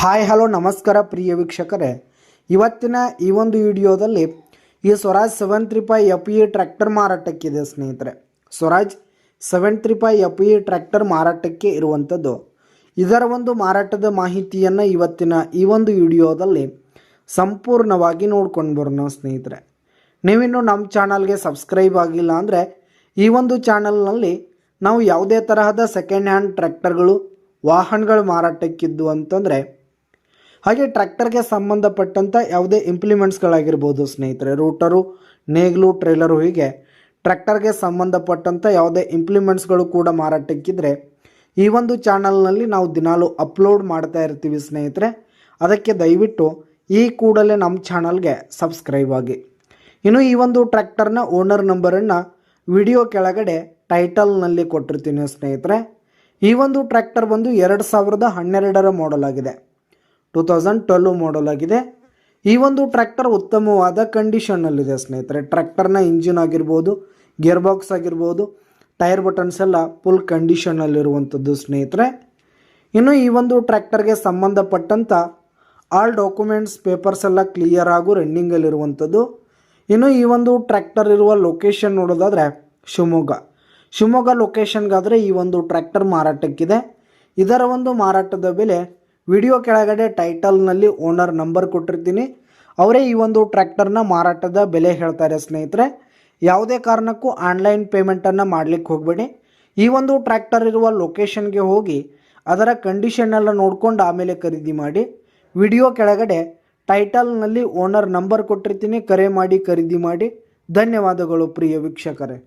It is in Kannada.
ಹಾಯ್ ಹಲೋ ನಮಸ್ಕಾರ ಪ್ರಿಯ ವೀಕ್ಷಕರೇ, ಇವತ್ತಿನ ಈ ಒಂದು ವಿಡಿಯೋದಲ್ಲಿ ಈ ಸ್ವರಾಜ್ 735 FE ಟ್ರ್ಯಾಕ್ಟರ್ ಮಾರಾಟಕ್ಕಿದೆ ಸ್ನೇಹಿತರೆ. ಸ್ವರಾಜ್ 735 FE ಟ್ರ್ಯಾಕ್ಟರ್ ಮಾರಾಟಕ್ಕೆ ಇರುವಂಥದ್ದು. ಇದರ ಒಂದು ಮಾರಾಟದ ಮಾಹಿತಿಯನ್ನು ಇವತ್ತಿನ ಈ ಒಂದು ವಿಡಿಯೋದಲ್ಲಿ ಸಂಪೂರ್ಣವಾಗಿ ನೋಡ್ಕೊಂಡು ಬರೋಣ ಸ್ನೇಹಿತರೆ. ನೀವಿನ್ನು ನಮ್ಮ ಚಾನಲ್ಗೆ ಸಬ್ಸ್ಕ್ರೈಬ್ ಆಗಿಲ್ಲ ಅಂದರೆ ಈ ಒಂದು ಚಾನಲ್ನಲ್ಲಿ ನಾವು ಯಾವುದೇ ತರಹದ ಸೆಕೆಂಡ್ ಹ್ಯಾಂಡ್ ಟ್ರ್ಯಾಕ್ಟರ್ಗಳು ವಾಹನಗಳು ಮಾರಾಟಕ್ಕಿದ್ದು ಅಂತಂದರೆ, ಹಾಗೆ ಟ್ರ್ಯಾಕ್ಟರ್ಗೆ ಸಂಬಂಧಪಟ್ಟಂಥ ಯಾವುದೇ ಇಂಪ್ಲಿಮೆಂಟ್ಸ್ಗಳಾಗಿರ್ಬೋದು ಸ್ನೇಹಿತರೆ, ರೂಟರು, ನೇಗ್ಲು, ಟ್ರೇಲರು, ಹೀಗೆ ಟ್ರ್ಯಾಕ್ಟರ್ಗೆ ಸಂಬಂಧಪಟ್ಟಂಥ ಯಾವುದೇ ಇಂಪ್ಲಿಮೆಂಟ್ಸ್ಗಳು ಕೂಡ ಮಾರಾಟಕ್ಕಿದ್ರೆ ಈ ಒಂದು ಚಾನಲ್ನಲ್ಲಿ ನಾವು ದಿನಾಲು ಅಪ್ಲೋಡ್ ಮಾಡ್ತಾ ಇರ್ತೀವಿ ಸ್ನೇಹಿತರೆ. ಅದಕ್ಕೆ ದಯವಿಟ್ಟು ಈ ಕೂಡಲೇ ನಮ್ಮ ಚಾನಲ್ಗೆ ಸಬ್ಸ್ಕ್ರೈಬ್ ಆಗಿ. ಇನ್ನು ಈ ಒಂದು ಟ್ರ್ಯಾಕ್ಟರ್ನ ಓನರ್ ನಂಬರನ್ನು ವಿಡಿಯೋ ಕೆಳಗಡೆ ಟೈಟಲ್ನಲ್ಲಿ ಕೊಟ್ಟಿರ್ತೀನಿ ಸ್ನೇಹಿತರೆ. ಈ ಒಂದು ಟ್ರ್ಯಾಕ್ಟರ್ ಬಂದು 2012 ಮಾಡಲ್ ಆಗಿದೆ, 2012 ಮಾಡಲ್ ಆಗಿದೆ. ಈ ಒಂದು ಟ್ರ್ಯಾಕ್ಟರ್ ಉತ್ತಮವಾದ ಕಂಡೀಷನ್ನಲ್ಲಿದೆ ಸ್ನೇಹಿತರೆ. ಟ್ರ್ಯಾಕ್ಟರ್ನ ಇಂಜಿನ್ ಆಗಿರ್ಬೋದು, ಗೇರ್ ಬಾಕ್ಸ್ ಆಗಿರ್ಬೋದು, ಟೈರ್ ಬಟನ್ಸ್ ಎಲ್ಲ ಫುಲ್ ಕಂಡೀಷನ್ನಲ್ಲಿರುವಂಥದ್ದು ಸ್ನೇಹಿತರೆ. ಇನ್ನು ಈ ಒಂದು ಟ್ರ್ಯಾಕ್ಟರ್ಗೆ ಸಂಬಂಧಪಟ್ಟಂಥ ಆಲ್ ಡಾಕ್ಯುಮೆಂಟ್ಸ್ ಪೇಪರ್ಸ್ ಎಲ್ಲ ಕ್ಲಿಯರ್ ಹಾಗೂ ರನ್ನಿಂಗಲ್ಲಿರುವಂಥದ್ದು. ಇನ್ನು ಈ ಒಂದು ಟ್ರ್ಯಾಕ್ಟರ್ ಇರುವ ಲೊಕೇಶನ್ ನೋಡೋದಾದರೆ ಶಿವಮೊಗ್ಗ ಲೊಕೇಶನ್ಗಾದರೆ ಈ ಒಂದು ಟ್ರ್ಯಾಕ್ಟರ್ ಮಾರಾಟಕ್ಕಿದೆ. ಇದರ ಒಂದು ಮಾರಾಟದ ಬೆಲೆ ವಿಡಿಯೋ ಕೆಳಗಡೆ ಟೈಟಲ್ನಲ್ಲಿ ಓನರ್ ನಂಬರ್ ಕೊಟ್ಟಿರ್ತೀನಿ, ಅವರೇ ಈ ಒಂದು ಟ್ರ್ಯಾಕ್ಟರ್ನ ಮಾರಾಟದ ಬೆಲೆ ಹೇಳ್ತಾರೆ ಸ್ನೇಹಿತರೆ. ಯಾವುದೇ ಕಾರಣಕ್ಕೂ ಆನ್ಲೈನ್ ಪೇಮೆಂಟನ್ನು ಮಾಡಲಿಕ್ಕೆ ಹೋಗಬೇಡಿ. ಈ ಒಂದು ಟ್ರ್ಯಾಕ್ಟರ್ ಇರುವ ಲೊಕೇಶನ್ಗೆ ಹೋಗಿ ಅದರ ಕಂಡೀಷನ್ ಎಲ್ಲ ನೋಡ್ಕೊಂಡು ಆಮೇಲೆ ಖರೀದಿ ಮಾಡಿ. ವಿಡಿಯೋ ಕೆಳಗಡೆ ಟೈಟಲ್ನಲ್ಲಿ ಓನರ್ ನಂಬರ್ ಕೊಟ್ಟಿರ್ತೀನಿ, ಕರೆ ಮಾಡಿ ಖರೀದಿ ಮಾಡಿ. ಧನ್ಯವಾದಗಳು ಪ್ರಿಯ ವೀಕ್ಷಕರೇ.